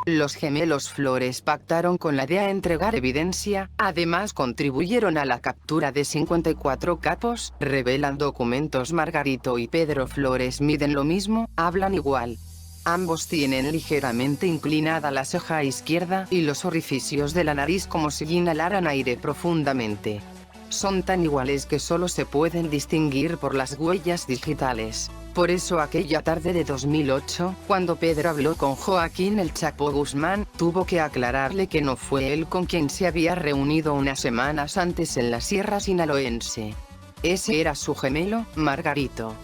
Los gemelos Flores pactaron con la DEA entregar evidencia, además contribuyeron a la captura de 54 capos, revelan documentos. Margarito y Pedro Flores miden lo mismo, hablan igual. Ambos tienen ligeramente inclinada la ceja izquierda y los orificios de la nariz como si inhalaran aire profundamente. Son tan iguales que solo se pueden distinguir por las huellas digitales. Por eso aquella tarde de 2008, cuando Pedro habló con Joaquín El Chapo Guzmán, tuvo que aclararle que no fue él con quien se había reunido unas semanas antes en la Sierra Sinaloense. Ese era su gemelo, Margarito.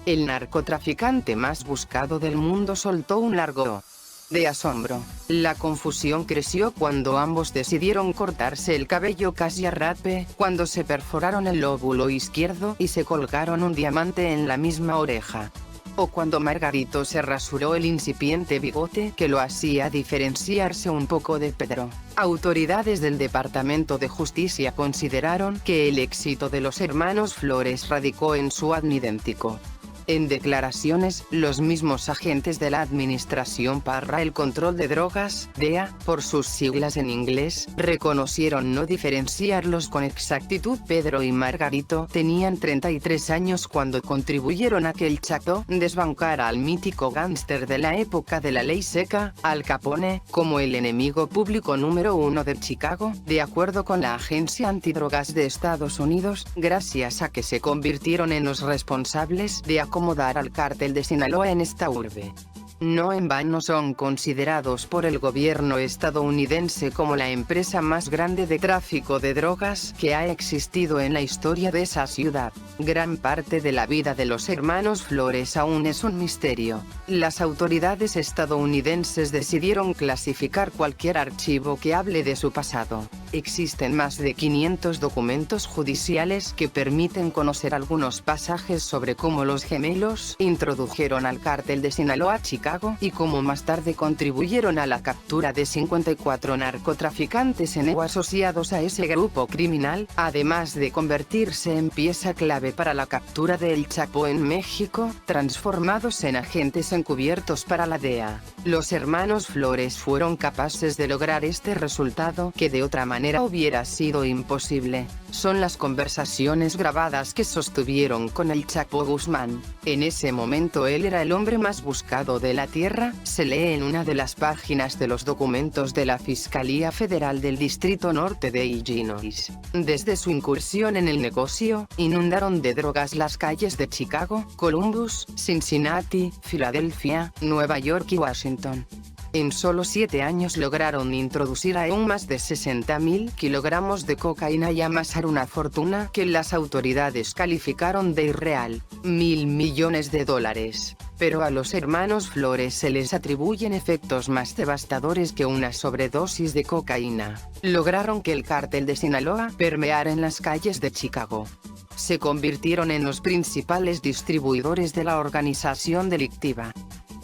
El narcotraficante más buscado del mundo soltó un largo de asombro. La confusión creció cuando ambos decidieron cortarse el cabello casi a rape, cuando se perforaron el lóbulo izquierdo y se colgaron un diamante en la misma oreja. O cuando Margarito se rasuró el incipiente bigote que lo hacía diferenciarse un poco de Pedro. Autoridades del Departamento de Justicia consideraron que el éxito de los hermanos Flores radicó en su ADN idéntico. En declaraciones, los mismos agentes de la Administración para el Control de Drogas, DEA, por sus siglas en inglés, reconocieron no diferenciarlos con exactitud. Pedro y Margarito tenían 33 años cuando contribuyeron a que el Chapo desbancara al mítico gángster de la época de la ley seca, Al Capone, como el enemigo público número 1 de Chicago, de acuerdo con la Agencia Antidrogas de Estados Unidos, gracias a que se convirtieron en los responsables de acomodar al cártel de Sinaloa en esta urbe. No en vano son considerados por el gobierno estadounidense como la empresa más grande de tráfico de drogas que ha existido en la historia de esa ciudad. Gran parte de la vida de los hermanos Flores aún es un misterio. Las autoridades estadounidenses decidieron clasificar cualquier archivo que hable de su pasado. Existen más de 500 documentos judiciales que permiten conocer algunos pasajes sobre cómo los gemelos introdujeron al cártel de Sinaloa a Chicago y cómo más tarde contribuyeron a la captura de 54 narcotraficantes o asociados a ese grupo criminal, además de convertirse en pieza clave para la captura de El Chapo en México, transformados en agentes encubiertos para la DEA. Los hermanos Flores fueron capaces de lograr este resultado que de otra manera hubiera sido imposible. Son las conversaciones grabadas que sostuvieron con el Chapo Guzmán. En ese momento él era el hombre más buscado de la tierra, se lee en una de las páginas de los documentos de la Fiscalía Federal del Distrito Norte de Illinois. Desde su incursión en el negocio, inundaron de drogas las calles de Chicago, Columbus, Cincinnati, Filadelfia, Nueva York y Washington. En solo 7 años lograron introducir aún más de 60.000 kilogramos de cocaína y amasar una fortuna que las autoridades calificaron de irreal, $1.000 millones. Pero a los hermanos Flores se les atribuyen efectos más devastadores que una sobredosis de cocaína. Lograron que el cártel de Sinaloa permeara en las calles de Chicago. Se convirtieron en los principales distribuidores de la organización delictiva.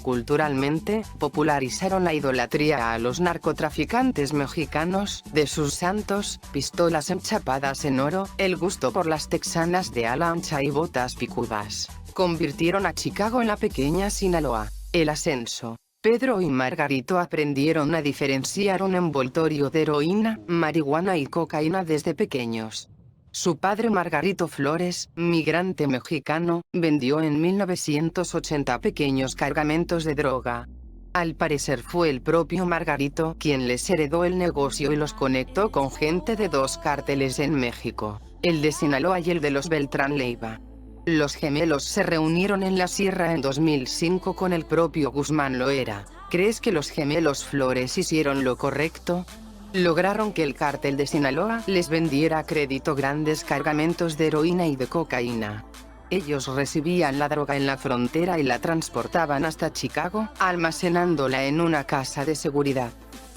Culturalmente, popularizaron la idolatría a los narcotraficantes mexicanos, de sus santos, pistolas enchapadas en oro, el gusto por las texanas de ala ancha y botas picudas. Convirtieron a Chicago en la pequeña Sinaloa. El ascenso. Pedro y Margarito aprendieron a diferenciar un envoltorio de heroína, marihuana y cocaína desde pequeños. Su padre Margarito Flores, migrante mexicano, vendió en 1980 pequeños cargamentos de droga. Al parecer fue el propio Margarito quien les heredó el negocio y los conectó con gente de 2 cárteles en México, el de Sinaloa y el de los Beltrán Leiva. Los gemelos se reunieron en la sierra en 2005 con el propio Guzmán Loera. ¿Crees que los gemelos Flores hicieron lo correcto? Lograron que el cártel de Sinaloa les vendiera a crédito grandes cargamentos de heroína y de cocaína. Ellos recibían la droga en la frontera y la transportaban hasta Chicago, almacenándola en una casa de seguridad.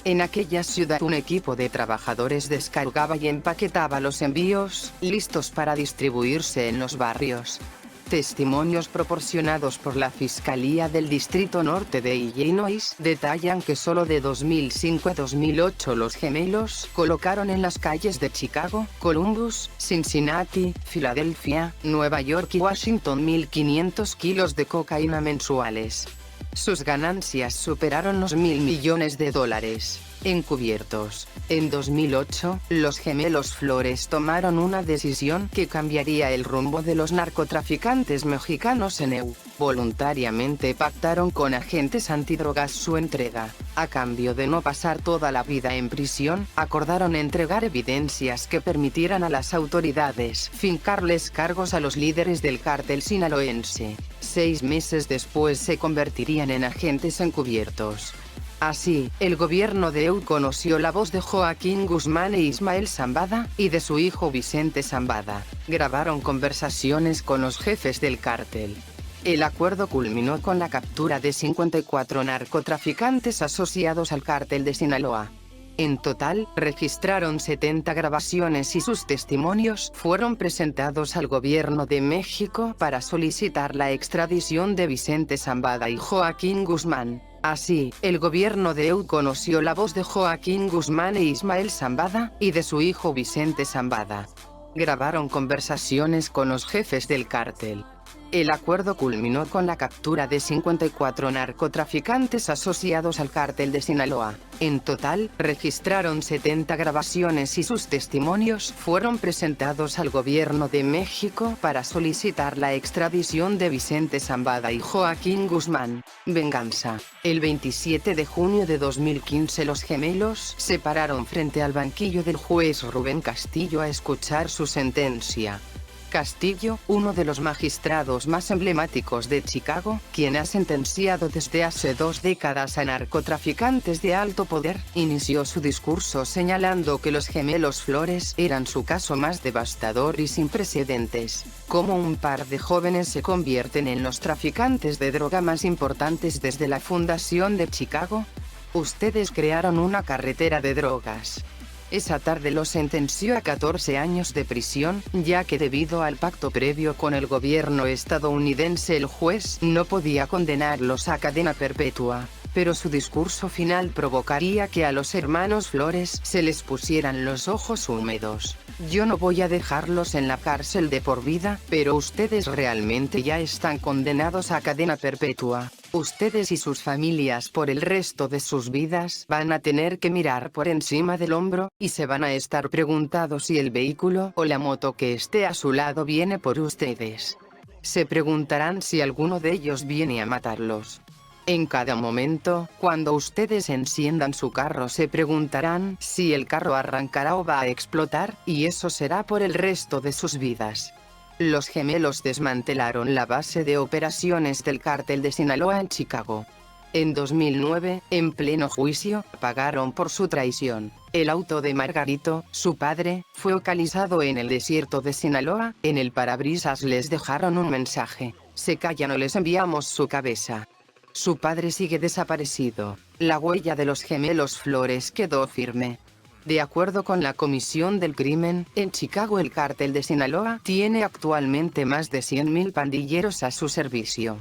En aquella ciudad un equipo de trabajadores descargaba y empaquetaba los envíos, listos para distribuirse en los barrios. Testimonios proporcionados por la Fiscalía del Distrito Norte de Illinois detallan que solo de 2005 a 2008 los gemelos colocaron en las calles de Chicago, Columbus, Cincinnati, Filadelfia, Nueva York y Washington 1.500 kilos de cocaína mensuales. Sus ganancias superaron los $1.000 millones. Encubiertos. En 2008, los gemelos Flores tomaron una decisión que cambiaría el rumbo de los narcotraficantes mexicanos en EU. Voluntariamente pactaron con agentes antidrogas su entrega. A cambio de no pasar toda la vida en prisión, acordaron entregar evidencias que permitieran a las autoridades fincarles cargos a los líderes del cártel sinaloense. 6 meses después se convertirían en agentes encubiertos. Así, el gobierno de EU conoció la voz de Joaquín Guzmán e Ismael Zambada, y de su hijo Vicente Zambada. Grabaron conversaciones con los jefes del cártel. El acuerdo culminó con la captura de 54 narcotraficantes asociados al cártel de Sinaloa. En total, registraron 70 grabaciones y sus testimonios fueron presentados al gobierno de México para solicitar la extradición de Vicente Zambada y Joaquín Guzmán. Así, el gobierno de EU conoció la voz de Joaquín Guzmán e Ismael Zambada, y de su hijo Vicente Zambada. Grabaron conversaciones con los jefes del cártel. El acuerdo culminó con la captura de 54 narcotraficantes asociados al cártel de Sinaloa. En total, registraron 70 grabaciones y sus testimonios fueron presentados al gobierno de México para solicitar la extradición de Vicente Zambada y Joaquín Guzmán. Venganza. El 27 de junio de 2015 los gemelos se pararon frente al banquillo del juez Rubén Castillo a escuchar su sentencia. Castillo, uno de los magistrados más emblemáticos de Chicago, quien ha sentenciado desde hace 2 décadas a narcotraficantes de alto poder, inició su discurso señalando que los gemelos Flores eran su caso más devastador y sin precedentes. Cómo un par de jóvenes se convierten en los traficantes de droga más importantes desde la fundación de Chicago. Ustedes crearon una carretera de drogas. Esa tarde los sentenció a 14 años de prisión, ya que debido al pacto previo con el gobierno estadounidense el juez no podía condenarlos a cadena perpetua. Pero su discurso final provocaría que a los hermanos Flores se les pusieran los ojos húmedos. Yo no voy a dejarlos en la cárcel de por vida, pero ustedes realmente ya están condenados a cadena perpetua. Ustedes y sus familias por el resto de sus vidas van a tener que mirar por encima del hombro, y se van a estar preguntando si el vehículo o la moto que esté a su lado viene por ustedes. Se preguntarán si alguno de ellos viene a matarlos. En cada momento, cuando ustedes enciendan su carro se preguntarán si el carro arrancará o va a explotar, y eso será por el resto de sus vidas. Los gemelos desmantelaron la base de operaciones del cártel de Sinaloa en Chicago. En 2009, en pleno juicio, pagaron por su traición. El auto de Margarito, su padre, fue localizado en el desierto de Sinaloa. En el parabrisas les dejaron un mensaje: se callan o les enviamos su cabeza. Su padre sigue desaparecido. La huella de los gemelos Flores quedó firme. De acuerdo con la Comisión del Crimen, en Chicago el cártel de Sinaloa tiene actualmente más de 100.000 pandilleros a su servicio.